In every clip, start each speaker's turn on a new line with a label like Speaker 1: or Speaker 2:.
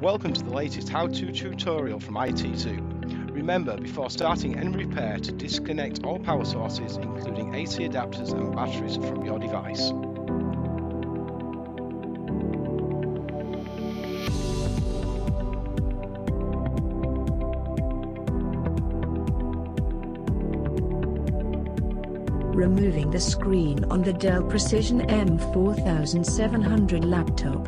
Speaker 1: Welcome to the latest how-to tutorial from ITZOO. Remember, before starting any repair, to disconnect all power sources, including AC adapters and batteries from your device.
Speaker 2: Removing the screen on the Dell Precision M4700 laptop.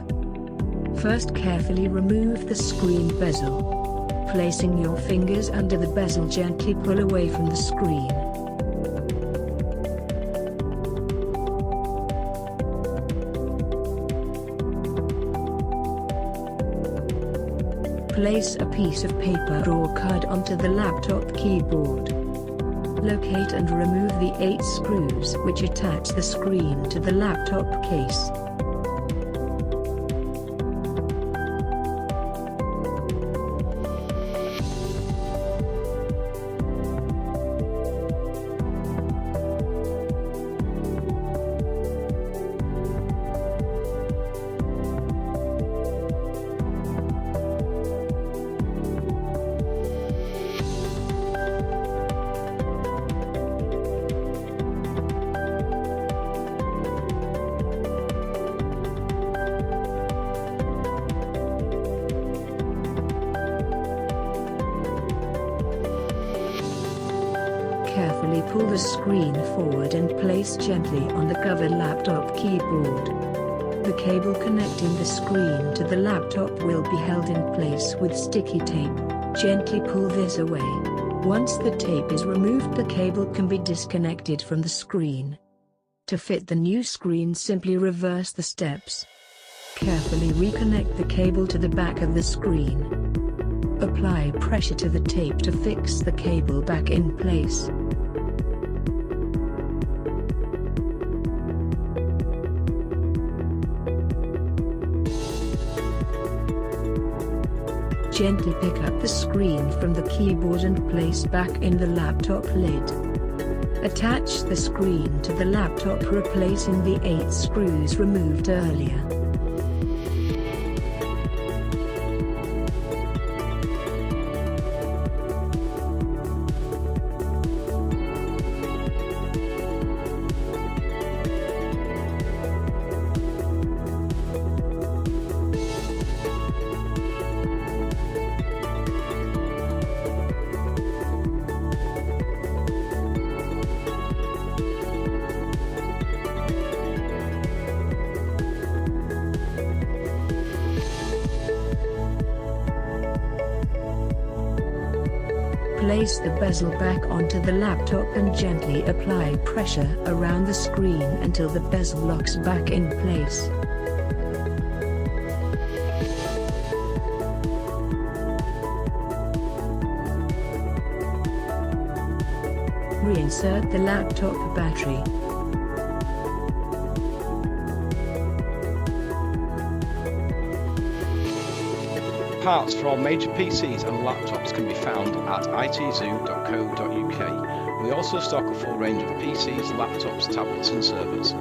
Speaker 2: First, carefully remove the screen bezel. Placing your fingers under the bezel, gently pull away from the screen. Place a piece of paper or card onto the laptop keyboard. Locate and remove the 8 screws which attach the screen to the laptop case. Carefully pull the screen forward and place gently on the covered laptop keyboard. The cable connecting the screen to the laptop will be held in place with sticky tape. Gently pull this away. Once the tape is removed, the cable can be disconnected from the screen. To fit the new screen, simply reverse the steps. Carefully reconnect the cable to the back of the screen. Apply pressure to the tape to fix the cable back in place. Gently pick up the screen from the keyboard and place back in the laptop lid. Attach the screen to the laptop, replacing the 8 screws removed earlier. Place the bezel back onto the laptop and gently apply pressure around the screen until the bezel locks back in place. Reinsert the laptop battery.
Speaker 1: Parts for all major PCs and laptops can be found at itzoo.co.uk. We also stock a full range of PCs, laptops, tablets and servers.